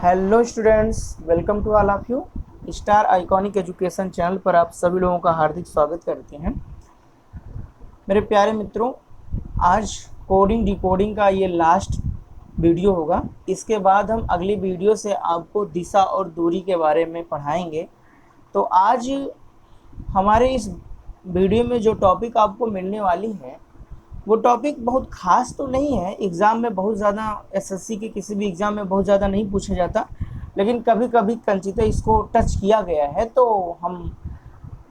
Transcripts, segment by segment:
Hello students, welcome to all of you. Star iconic education channel पर आप सभी लोगों का हार्दिक स्वागत करते हैं। मेरे प्यारे मित्रों, आज कोडिंग डिकोडिंग का ये लास्ट वीडियो होगा। इसके बाद हम अगली वीडियो से आपको दिशा और दूरी के बारे में पढ़ाएंगे। तो आज हमारे इस वीडियो में जो टॉपिक आपको मिलने वाली है वो टॉपिक बहुत खास तो नहीं है। एग्ज़ाम में बहुत ज़्यादा एसएससी के किसी भी एग्ज़ाम में बहुत ज़्यादा नहीं पूछा जाता, लेकिन कभी कभी कंचित इसको टच किया गया है, तो हम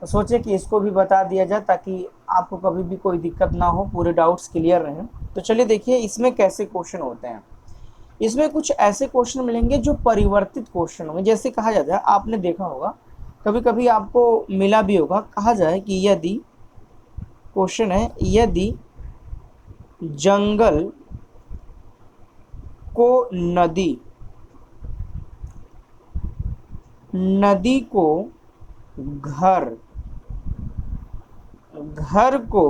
सोचे कि इसको भी बता दिया जाए ताकि आपको कभी भी कोई दिक्कत ना हो, पूरे डाउट्स क्लियर रहें। तो चलिए देखिए इसमें कैसे क्वेश्चन होते हैं। इसमें कुछ ऐसे क्वेश्चन मिलेंगे जो परिवर्तित क्वेश्चन होंगे। जैसे कहा जाता है, आपने देखा होगा, कभी कभी आपको मिला भी होगा, कहा जाए कि यदि क्वेश्चन है, यदि जंगल को नदी, नदी को घर, घर को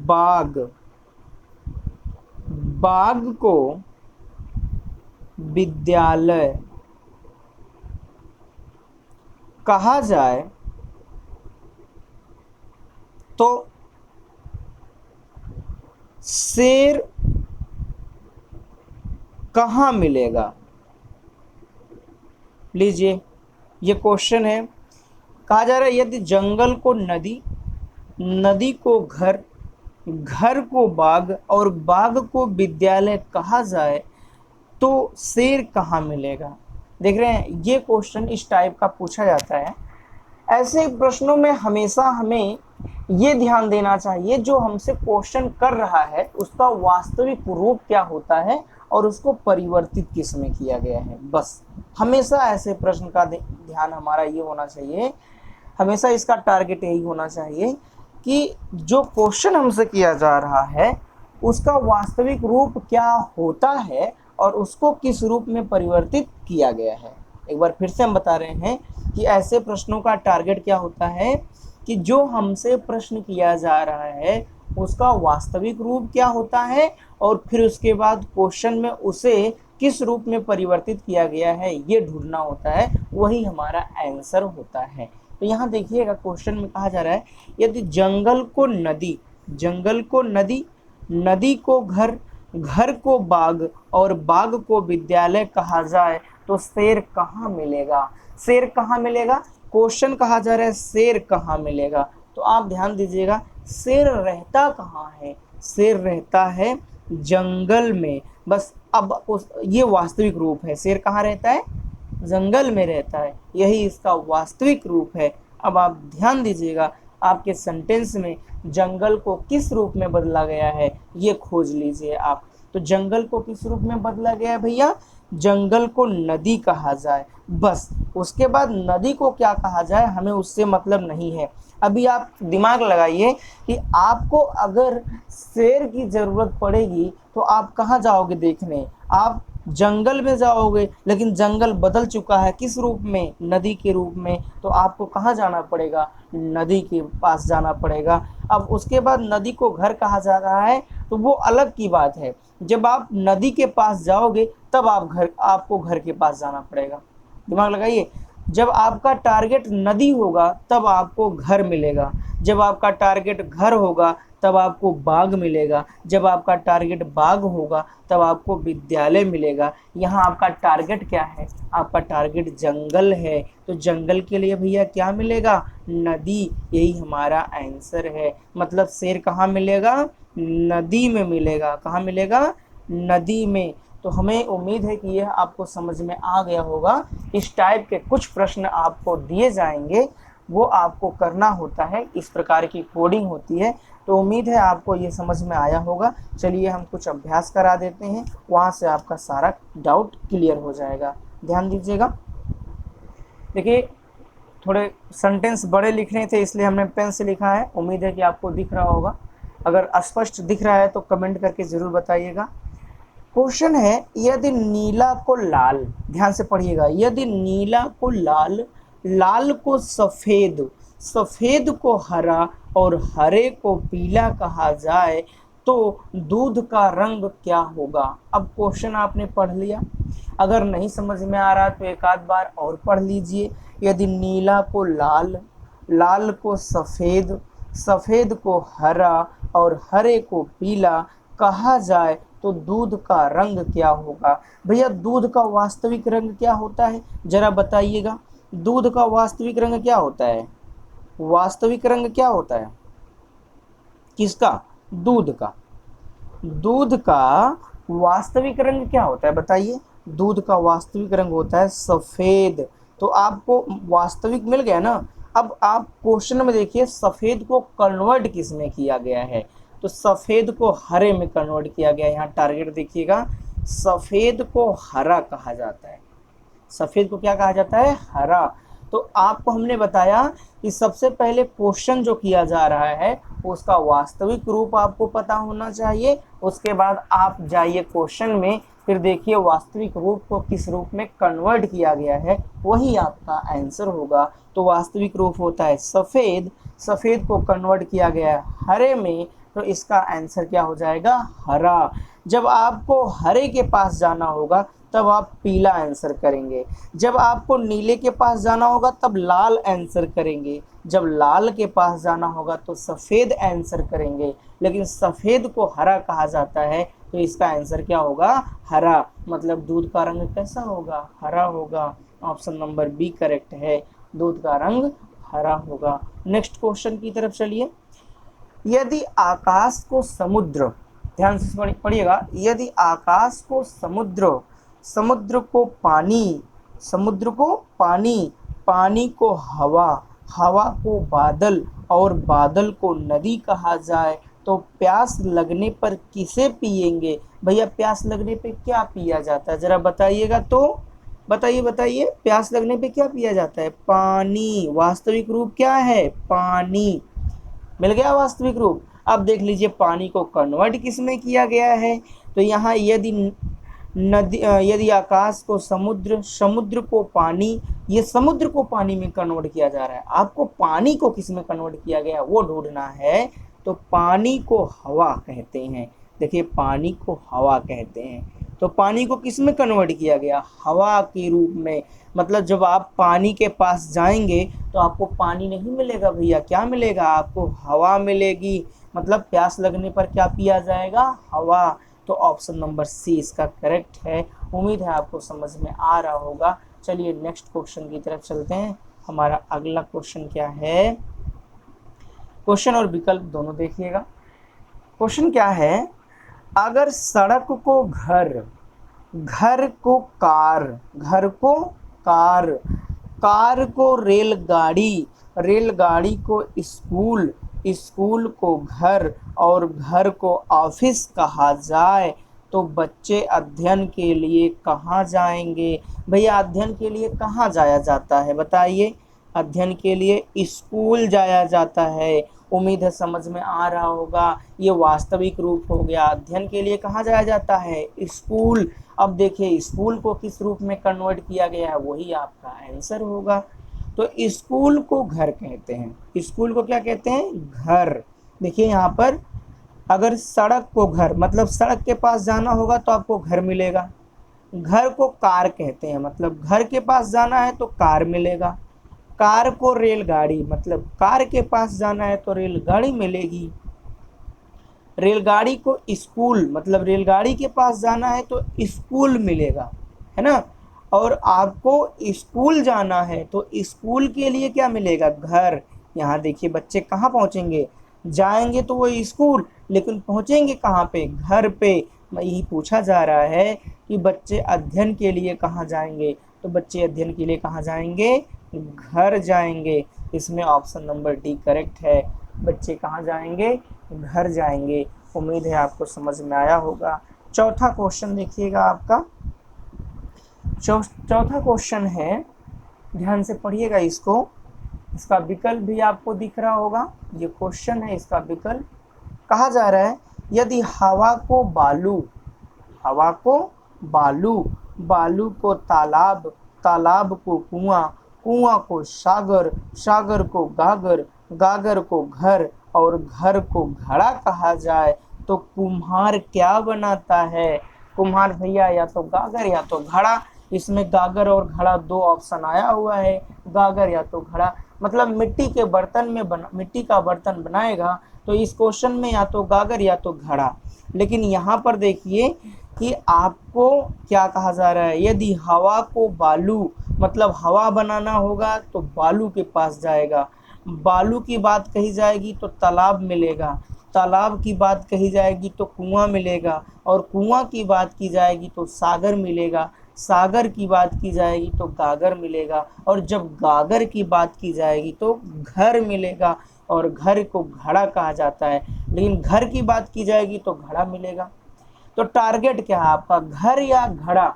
बाग, बाग को विद्यालय कहा जाए तो शेर कहाँ मिलेगा। लीजिए, ये क्वेश्चन है। कहा जा रहा है यदि जंगल को नदी, नदी को घर, घर को बाग और बाग को विद्यालय कहा जाए तो शेर कहाँ मिलेगा। देख रहे हैं, ये क्वेश्चन इस टाइप का पूछा जाता है। ऐसे प्रश्नों में हमेशा हमें ये ध्यान देना चाहिए, जो हमसे क्वेश्चन कर रहा है उसका वास्तविक रूप क्या होता है और उसको परिवर्तित किस में किया गया है। बस हमेशा ऐसे प्रश्न का ध्यान हमारा ये होना चाहिए, हमेशा इसका टारगेट यही होना चाहिए कि जो क्वेश्चन हमसे किया जा रहा है उसका वास्तविक रूप क्या होता है और उसको किस रूप में परिवर्तित किया गया है। एक बार फिर से हम बता रहे हैं कि ऐसे प्रश्नों का टारगेट क्या होता है कि जो हमसे प्रश्न किया जा रहा है उसका वास्तविक रूप क्या होता है और फिर उसके बाद क्वेश्चन में उसे किस रूप में परिवर्तित किया गया है ये ढूंढना होता है, वही हमारा आंसर होता है। तो यहाँ देखिएगा, क्वेश्चन में कहा जा रहा है यदि जंगल को नदी, जंगल को नदी, नदी को घर, घर को बाग और बाग को विद्यालय कहा जाए तो शेर कहाँ मिलेगा। शेर कहाँ मिलेगा, क्वेश्चन कहा जा रहा है शेर कहाँ मिलेगा। तो आप ध्यान दीजिएगा, शेर रहता कहाँ है, शेर रहता है जंगल में। बस अब ये वास्तविक रूप है, शेर कहाँ रहता है, जंगल में रहता है, यही इसका वास्तविक रूप है। अब आप ध्यान दीजिएगा, आपके सेंटेंस में जंगल को किस रूप में बदला गया है ये खोज लीजिए आप। तो जंगल को किस रूप में बदला गया है भैया, जंगल को नदी कहा जाए। बस उसके बाद नदी को क्या कहा जाए हमें उससे मतलब नहीं है। अभी आप दिमाग लगाइए कि आपको अगर शेर की ज़रूरत पड़ेगी तो आप कहाँ जाओगे देखने, आप जंगल में जाओगे, लेकिन जंगल बदल चुका है किस रूप में, नदी के रूप में। तो आपको कहाँ जाना पड़ेगा, नदी के पास जाना पड़ेगा। अब उसके बाद नदी को घर कहा जा रहा है तो वो अलग की बात है। जब आप नदी के पास जाओगे तब आपको घर के पास जाना पड़ेगा। दिमाग लगाइए, जब आपका टारगेट नदी होगा तब आपको घर मिलेगा, जब आपका टारगेट घर होगा तब आपको बाग मिलेगा, जब आपका टारगेट बाग होगा तब आपको विद्यालय मिलेगा। यहाँ आपका टारगेट क्या है, आपका टारगेट जंगल है, तो जंगल के लिए भैया क्या मिलेगा, नदी। यही हमारा आंसर है। मतलब शेर कहाँ मिलेगा, नदी में मिलेगा। कहाँ मिलेगा, नदी में। तो हमें उम्मीद है कि यह आपको समझ में आ गया होगा। इस टाइप के कुछ प्रश्न आपको दिए जाएंगे, वो आपको करना होता है, इस प्रकार की कोडिंग होती है। तो उम्मीद है आपको ये समझ में आया होगा। चलिए हम कुछ अभ्यास करा देते हैं, वहाँ से आपका सारा डाउट क्लियर हो जाएगा। ध्यान दीजिएगा। देखिए, थोड़े सेंटेंस बड़े लिखने थे इसलिए हमने पेन से लिखा है। उम्मीद है कि आपको दिख रहा होगा। अगर स्पष्ट दिख रहा है तो कमेंट करके ज़रूर बताइएगा। क्वेश्चन है यदि नीला को लाल, ध्यान से पढ़िएगा, यदि नीला को लाल, लाल को सफ़ेद, सफ़ेद को हरा और हरे को पीला कहा जाए तो दूध का रंग क्या होगा। अब क्वेश्चन आपने पढ़ लिया, अगर नहीं समझ में आ रहा तो एक आध बार और पढ़ लीजिए। यदि नीला को लाल, लाल को सफ़ेद, सफ़ेद को हरा और हरे को पीला कहा जाए तो दूध का रंग क्या होगा। भैया दूध का वास्तविक रंग क्या होता है, जरा बताइएगा। दूध का वास्तविक रंग क्या होता है, वास्तविक रंग क्या होता है किसका, दूध का। दूध का वास्तविक रंग क्या होता है बताइए। दूध का वास्तविक रंग होता है सफ़ेद। तो आपको वास्तविक मिल गया ना। अब आप क्वेश्चन में देखिए सफ़ेद को कन्वर्ट किस में किया गया है, तो सफ़ेद को हरे में कन्वर्ट किया गया है। यहाँ टारगेट देखिएगा, सफ़ेद को हरा कहा जाता है। सफ़ेद को क्या कहा जाता है, हरा। तो आपको हमने बताया कि सबसे पहले क्वेश्चन जो किया जा रहा है उसका वास्तविक रूप आपको पता होना चाहिए। उसके बाद आप जाइए क्वेश्चन में, फिर देखिए वास्तविक रूप को किस रूप में कन्वर्ट किया गया है, वही आपका आंसर होगा। तो वास्तविक रूप होता है सफ़ेद, सफ़ेद को कन्वर्ट किया गया है हरे में, तो इसका आंसर क्या हो जाएगा, हरा। जब आपको हरे के पास जाना होगा तब आप पीला आंसर करेंगे, जब आपको नीले के पास जाना होगा तब लाल आंसर करेंगे, जब लाल के पास जाना होगा तो सफ़ेद आंसर करेंगे। लेकिन सफ़ेद को हरा कहा जाता है तो इसका आंसर क्या होगा, हरा। मतलब दूध का रंग कैसा होगा, हरा होगा। ऑप्शन नंबर बी करेक्ट है, दूध का रंग हरा होगा। नेक्स्ट क्वेश्चन की तरफ चलिए। यदि आकाश को समुद्र, ध्यान से पढ़िएगा, यदि आकाश को समुद्र, समुद्र को पानी, समुद्र को पानी, पानी को हवा, हवा को बादल और बादल को नदी कहा जाए तो प्यास लगने पर किसे पिएंगे। भैया प्यास लगने पे क्या पिया जाता है, जरा बताइएगा तो, बताइए बताइए, प्यास लगने पे क्या पिया जाता है, पानी। वास्तविक रूप क्या है, पानी। मिल गया वास्तविक रूप। अब देख लीजिए पानी को कन्वर्ट किस में किया गया है, तो यहाँ यदि नदी, यदि आकाश को समुद्र, समुद्र को पानी, ये समुद्र को पानी में कन्वर्ट किया जा रहा है। आपको पानी को किस में कन्वर्ट किया गया वो ढूंढना है। तो पानी को हवा कहते हैं। देखिए पानी को हवा कहते हैं, तो पानी को किस में कन्वर्ट किया गया, हवा के रूप में। मतलब जब आप पानी के पास जाएंगे तो आपको पानी नहीं मिलेगा भैया, क्या मिलेगा आपको, हवा मिलेगी। मतलब प्यास लगने पर क्या पिया जाएगा, हवा। तो ऑप्शन नंबर सी इसका करेक्ट है। उम्मीद है आपको समझ में आ रहा होगा। चलिए नेक्स्ट क्वेश्चन की तरफ चलते हैं। हमारा अगला क्वेश्चन क्या है, क्वेश्चन और विकल्प दोनों देखिएगा। क्वेश्चन क्या है, अगर सड़क को घर, घर को कार, घर को कार, कार को रेलगाड़ी, रेलगाड़ी को स्कूल, स्कूल को घर और घर को ऑफिस कहा जाए तो बच्चे अध्ययन के लिए कहाँ जाएंगे। भैया अध्ययन के लिए कहाँ जाया जाता है बताइए, अध्ययन के लिए स्कूल जाया जाता है। उम्मीद है समझ में आ रहा होगा। ये वास्तविक रूप हो गया, अध्ययन के लिए कहाँ जाया जाता है, स्कूल। अब देखिए स्कूल को किस रूप में कन्वर्ट किया गया है, वही आपका आंसर होगा। तो स्कूल को घर कहते हैं, स्कूल को क्या कहते हैं, घर। देखिए यहाँ पर अगर सड़क को घर, मतलब सड़क के पास जाना होगा तो आपको घर मिलेगा। घर को कार कहते हैं, मतलब घर के पास जाना है तो कार मिलेगा। कार को रेलगाड़ी, मतलब कार के पास जाना है तो रेलगाड़ी मिलेगी। रेलगाड़ी को स्कूल, मतलब रेलगाड़ी के पास जाना है तो स्कूल मिलेगा, है ना। और आपको स्कूल जाना है तो स्कूल के लिए क्या मिलेगा, घर। यहाँ देखिए बच्चे कहाँ पहुँचेंगे, जाएंगे तो वो स्कूल, लेकिन पहुँचेंगे कहाँ पे, घर पे। यही पूछा जा रहा है कि बच्चे अध्ययन के लिए कहाँ जाएंगे, तो बच्चे अध्ययन के लिए कहाँ जाएंगे, घर जाएंगे। इसमें ऑप्शन नंबर डी करेक्ट है, बच्चे कहाँ जाएंगे, घर जाएंगे। उम्मीद है आपको समझ में आया होगा। चौथा क्वेश्चन देखिएगा आपका, चौथा क्वेश्चन है, ध्यान से पढ़िएगा इसको। इसका विकल्प भी आपको दिख रहा होगा, ये क्वेश्चन है, इसका विकल्प कहा जा रहा है, यदि हवा को बालू, हवा को बालू, बालू को तालाब, तालाब को कुआं, कुआं को सागर, सागर को गागर, गागर को घर और घर को घड़ा कहा जाए तो कुम्हार क्या बनाता है? कुम्हार भैया या तो गागर या तो घड़ा। इसमें गागर और घड़ा दो ऑप्शन आया हुआ है, गागर या तो घड़ा। मतलब मिट्टी के बर्तन में मिट्टी का बर्तन बनाएगा तो इस क्वेश्चन में या तो गागर या तो घड़ा। लेकिन यहाँ पर देखिए कि आपको क्या कहा जा रहा है, यदि हवा को बालू मतलब हवा बनाना होगा तो बालू के पास जाएगा, बालू की बात कही जाएगी तो तालाब मिलेगा, तालाब की बात कही जाएगी तो कुआं मिलेगा, और कुआं की बात की जाएगी तो सागर मिलेगा, सागर की बात की जाएगी तो गागर मिलेगा, और जब गागर की बात की जाएगी तो घर मिलेगा, और घर को घड़ा कहा जाता है। लेकिन घर की बात की जाएगी तो घड़ा मिलेगा। तो टारगेट क्या है आपका, घर या घड़ा?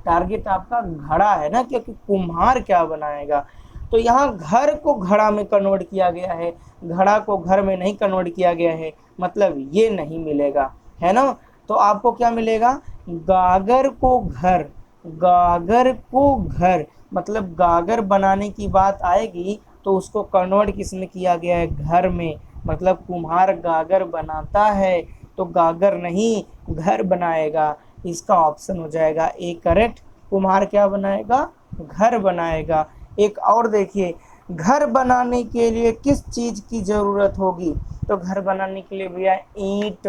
टारगेट आपका घड़ा है ना, क्योंकि कुम्हार क्या बनाएगा। तो यहाँ घर को घड़ा में कन्वर्ट किया गया है, घड़ा को घर में नहीं कन्वर्ट किया गया है, मतलब ये नहीं मिलेगा, है ना। तो आपको क्या मिलेगा, गागर को घर, गागर को घर, मतलब गागर बनाने की बात आएगी तो उसको कन्वर्ट किस में किया गया है, घर में। मतलब कुम्हार गागर बनाता है तो गागर नहीं घर बनाएगा। इसका ऑप्शन हो जाएगा ए करेक्ट। कुम्हार क्या बनाएगा, घर बनाएगा। एक और देखिए, घर बनाने के लिए किस चीज की जरूरत होगी? तो घर बनाने के लिए भैया ईंट,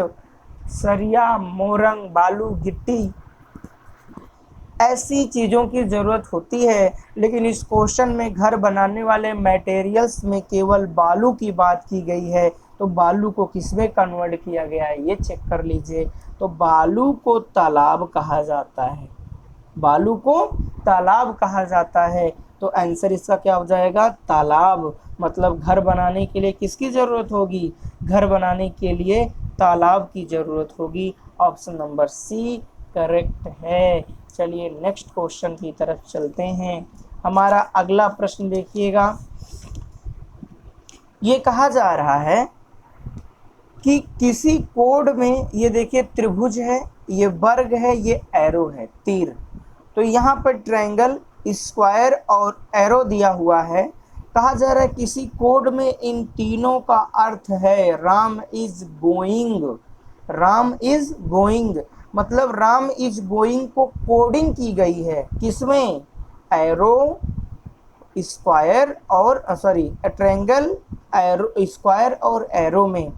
सरिया, मोरंग, बालू, गिट्टी, ऐसी चीज़ों की ज़रूरत होती है। लेकिन इस क्वेश्चन में घर बनाने वाले मटेरियल्स में केवल बालू की बात की गई है, तो बालू को किस में कन्वर्ट किया गया है ये चेक कर लीजिए। तो बालू को तालाब कहा जाता है, बालू को तालाब कहा जाता है। तो आंसर इसका क्या हो जाएगा, तालाब। मतलब घर बनाने के लिए किसकी ज़रूरत होगी, घर बनाने के लिए तालाब की ज़रूरत होगी। ऑप्शन नंबर सी करेक्ट है। चलिए नेक्स्ट क्वेश्चन की तरफ चलते हैं। हमारा अगला प्रश्न देखिएगा, ये कहा जा रहा है कि किसी कोड में, ये देखिए त्रिभुज है, ये वर्ग है, ये एरो है, तीर। तो यहाँ पर ट्रायंगल, स्क्वायर और एरो दिया हुआ है। कहा जा रहा है किसी कोड में इन तीनों का अर्थ है Ram is going, Ram is going. मतलब राम इज गोइंग को कोडिंग की गई है किसमें, एरो, स्क्वायर और सॉरी ट्रायंगल, एरो, स्क्वायर और एरो में,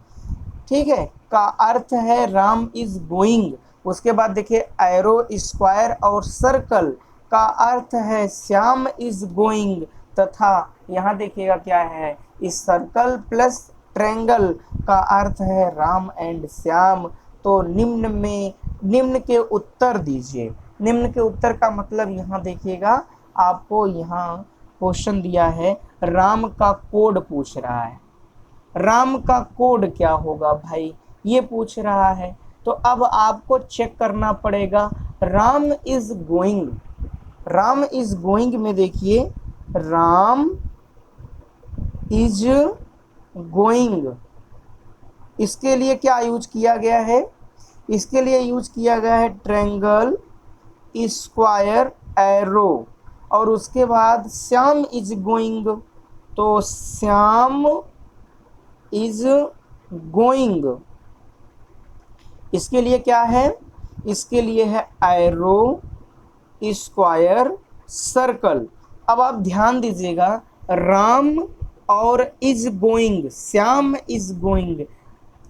ठीक है, का अर्थ है राम इज गोइंग। उसके बाद देखिए एरो, स्क्वायर और सर्कल का अर्थ है श्याम इज गोइंग, तथा यहाँ देखिएगा क्या है, इस सर्कल प्लस ट्रायंगल का अर्थ है राम एंड श्याम। तो निम्न में, निम्न के उत्तर दीजिए। निम्न के उत्तर का मतलब यहाँ देखिएगा, आपको यहाँ क्वेश्चन दिया है, राम का कोड पूछ रहा है, राम का कोड क्या होगा भाई, ये पूछ रहा है। तो अब आपको चेक करना पड़ेगा, Ram is going, Ram is going में देखिए राम इज गोइंग, इसके लिए क्या यूज किया गया है, इसके लिए यूज किया गया है ट्रायंगल, स्क्वायर, एरो, और उसके बाद श्याम इज गोइंग, तो श्याम इज गोइंग, इसके लिए क्या है, इसके लिए है एरो, स्क्वायर, सर्कल। अब आप ध्यान दीजिएगा, राम और is going, Shyam is going,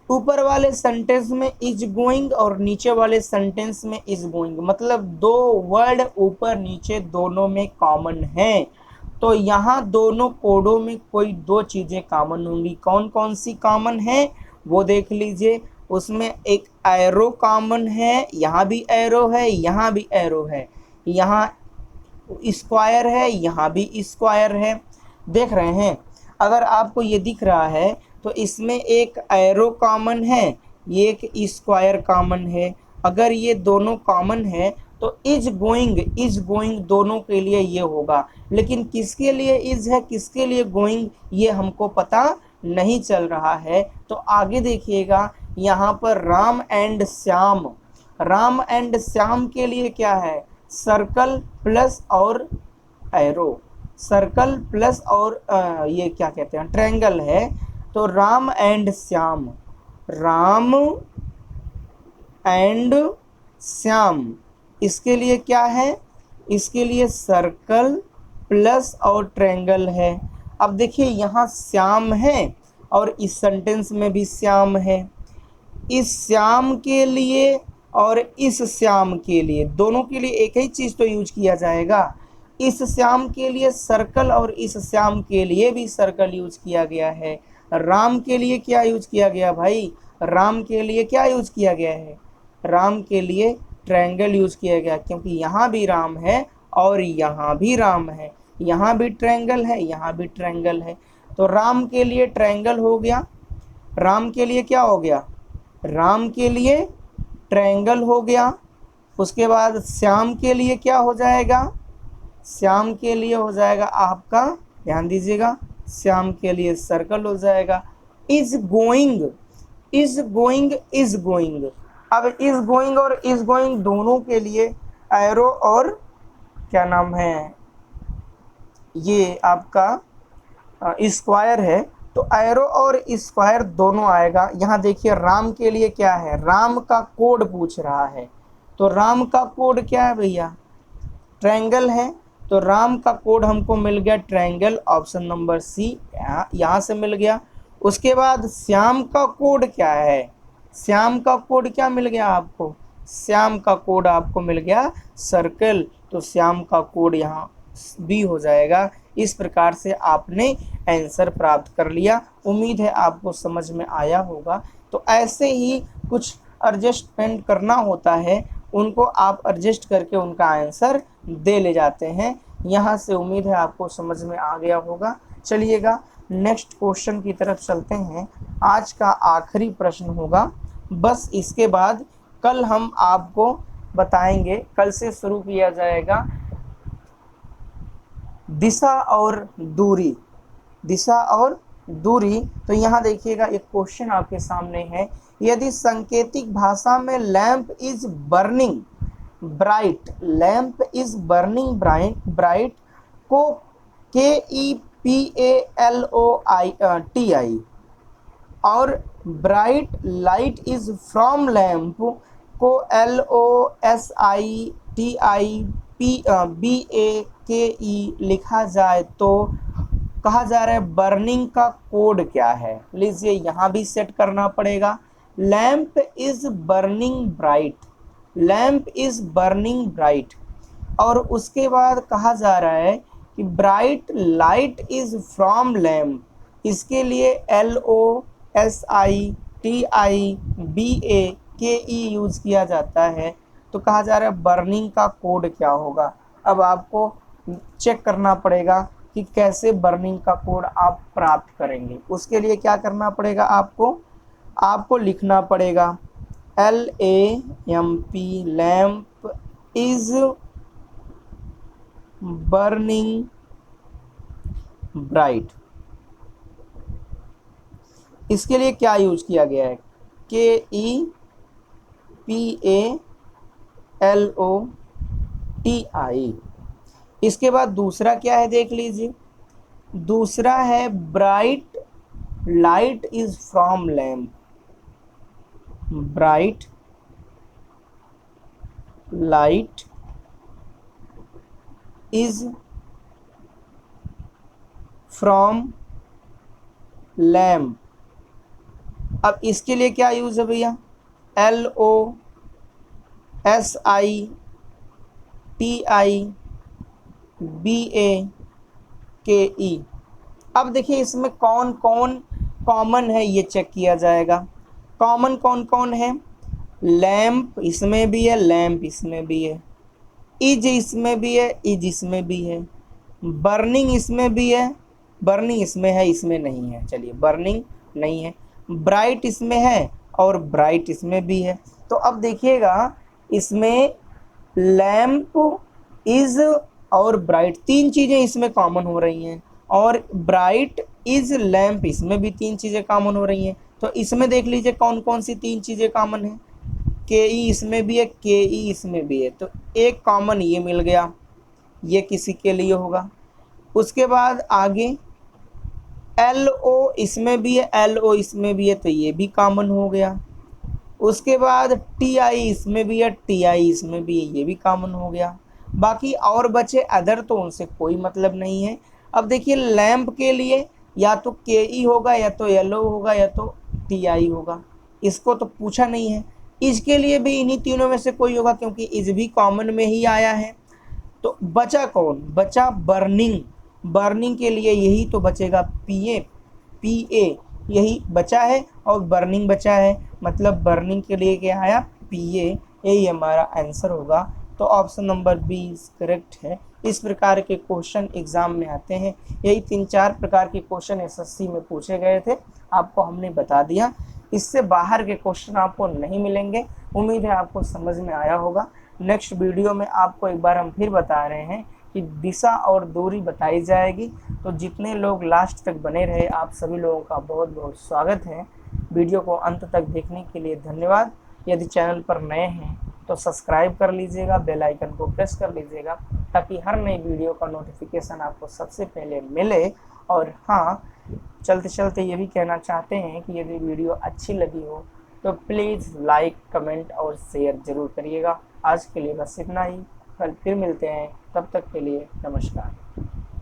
ऊपर वाले सेंटेंस में इज गोइंग और नीचे वाले सेंटेंस में इज गोइंग, मतलब दो वर्ड ऊपर नीचे दोनों में कॉमन है। तो यहाँ दोनों कोडों में कोई दो चीज़ें कॉमन होंगी। कौन कौन सी कॉमन है वो देख लीजिए। उसमें एक एरो कॉमन है, यहाँ भी एरो है, यहाँ भी एरो है, यहाँ स्क्वायर है, यहाँ भी स्क्वायर है। देख रहे हैं, अगर आपको ये दिख रहा है तो इसमें एक एरो कॉमन है, ये एक स्क्वायर कॉमन है। अगर ये दोनों कॉमन है तो इज गोइंग दोनों के लिए ये होगा। लेकिन किसके लिए इज है, किसके लिए गोइंग, ये हमको पता नहीं चल रहा है। तो आगे देखिएगा, यहाँ पर राम एंड श्याम, राम एंड श्याम के लिए क्या है, सर्कल प्लस और एरो, सर्कल प्लस और ये क्या कहते हैं ट्रायंगल है। तो राम एंड श्याम, राम एंड श्याम। इसके लिए क्या है, इसके लिए सर्कल प्लस और ट्रायंगल है। अब देखिए यहाँ श्याम है और इस सेंटेंस में भी श्याम है। इस श्याम के लिए और इस श्याम के लिए, दोनों के लिए एक ही चीज़ तो यूज किया जाएगा। इस श्याम के लिए सर्कल और इस श्याम के लिए भी सर्कल यूज किया गया है। राम के लिए क्या यूज किया गया भाई, राम के लिए क्या यूज किया गया है, राम के लिए ट्रायंगल यूज किया गया, क्योंकि यहाँ भी राम है और यहाँ भी राम है, यहाँ भी ट्रायंगल है, यहाँ भी ट्रायंगल है। तो राम के लिए ट्रायंगल हो गया, राम के लिए क्या हो गया, राम के लिए ट्रायंगल हो गया। उसके बाद श्याम के लिए क्या हो जाएगा, श्याम के लिए हो जाएगा आपका, ध्यान दीजिएगा, श्याम के लिए सर्कल हो जाएगा। Is going, is going, is going. अब इज गोइंग और इज गोइंग दोनों के लिए एरो और क्या नाम है, ये आपका स्क्वायर है, तो एरो और स्क्वायर दोनों आएगा। यहाँ देखिए राम के लिए क्या है, राम का कोड पूछ रहा है, तो राम का कोड क्या है भैया, ट्रायंगल है, तो राम का कोड हमको मिल गया ट्रायंगल, ऑप्शन नंबर सी यहाँ से मिल गया। उसके बाद श्याम का कोड क्या है, श्याम का कोड क्या मिल गया आपको, श्याम का कोड आपको मिल गया सर्कल, तो श्याम का कोड यहाँ बी हो जाएगा। इस प्रकार से आपने आंसर प्राप्त कर लिया। उम्मीद है आपको समझ में आया होगा। तो ऐसे ही कुछ एडजस्टमेंट करना होता है, उनको आप एडजस्ट करके उनका आंसर दे ले जाते हैं। यहाँ से उम्मीद है आपको समझ में आ गया होगा। चलिएगा नेक्स्ट क्वेश्चन की तरफ चलते हैं। आज का आखिरी प्रश्न होगा, बस इसके बाद कल हम आपको बताएंगे, कल से शुरू किया जाएगा दिशा और दूरी, दिशा और दूरी। तो यहाँ देखिएगा एक क्वेश्चन आपके सामने है, यदि सांकेतिक भाषा में lamp is burning bright, lamp is burning bright को KEPALOTI और bright light is from lamp को LOSITIBAKE लिखा जाए तो कहा जा रहा है बर्निंग का कोड क्या है। लीजिए यहाँ भी सेट करना पड़ेगा, lamp is burning bright, lamp is burning bright, और उसके बाद कहा जा रहा है कि bright light is from lamp, इसके लिए LOSITIBAKE यूज किया जाता है। तो कहा जा रहा है बर्निंग का कोड क्या होगा। अब आपको चेक करना पड़ेगा कि कैसे बर्निंग का कोड आप प्राप्त करेंगे। उसके लिए क्या करना पड़ेगा, आपको लिखना पड़ेगा LAMP, lamp is burning bright. इसके लिए क्या यूज किया गया है, KEPALOTI। इसके बाद दूसरा क्या है देख लीजिए, दूसरा है bright light is from lamp, bright light is from lamp. अब इसके लिए क्या यूज है भैया, LOSITIBAKE। अब देखिए इसमें कौन कौन कॉमन है ये चेक किया जाएगा। कॉमन कौन कौन है, लैम्प इसमें भी है, लैम्प इसमें भी है, इज इसमें भी है, इज इसमें भी है, बर्निंग इसमें भी है, बर्निंग इसमें है, इसमें नहीं है, चलिए बर्निंग नहीं है, ब्राइट इसमें है और ब्राइट इसमें भी है। तो अब देखिएगा इसमें लैम्प इज और ब्राइट तीन चीज़ें इसमें कॉमन हो रही हैं, और ब्राइट इज लैम्प इसमें भी तीन चीज़ें कॉमन हो रही हैं। तो इसमें देख लीजिए कौन कौन सी तीन चीज़ें कॉमन हैं, KE इसमें भी है, KE इसमें भी है, तो एक कॉमन ये मिल गया, ये किसी के लिए होगा। उसके बाद आगे LO इसमें भी है, LO इसमें भी है, तो ये भी कॉमन हो गया। उसके बाद टी आई इसमें भी है, टी आई इसमें भी है, ये भी कॉमन हो गया। बाकी और बचे अदर, तो उनसे कोई मतलब नहीं है। अब देखिए लैंप के लिए या तो के ई होगा, या तो येलो होगा, या तो टी आई होगा, इसको तो पूछा नहीं है। इज के लिए भी इन्हीं तीनों में से कोई होगा, क्योंकि इज भी कॉमन में ही आया है। तो बचा कौन, बचा बर्निंग। बर्निंग के लिए यही तो बचेगा, पी ए, पी ए यही बचा है, और बर्निंग बचा है, मतलब बर्निंग के लिए क्या आया, पी ए, यही हमारा आंसर होगा। तो option number B is correct है। इस प्रकार के क्वेश्चन एग्जाम में आते हैं। यही 3-4 प्रकार के क्वेश्चन एसएससी में पूछे गए थे, आपको हमने बता दिया। इससे बाहर के क्वेश्चन आपको नहीं मिलेंगे। उम्मीद है आपको समझ में आया होगा। नेक्स्ट वीडियो में आपको एक बार हम फिर बता रहे हैं कि दिशा और दूरी बताई जाएगी। तो जितने लोग लास्ट तक बने रहे, आप सभी लोगों का बहुत बहुत स्वागत है। वीडियो को अंत तक देखने के लिए धन्यवाद। यदि चैनल पर नए हैं तो सब्सक्राइब कर लीजिएगा, बेल आइकन को प्रेस कर लीजिएगा, ताकि हर नई वीडियो का नोटिफिकेशन आपको सबसे पहले मिले। और हाँ, चलते चलते ये भी कहना चाहते हैं कि यदि वीडियो अच्छी लगी हो तो प्लीज़ लाइक, कमेंट और शेयर ज़रूर करिएगा। आज के लिए बस इतना ही, कल फिर मिलते हैं, तब तक के लिए नमस्कार।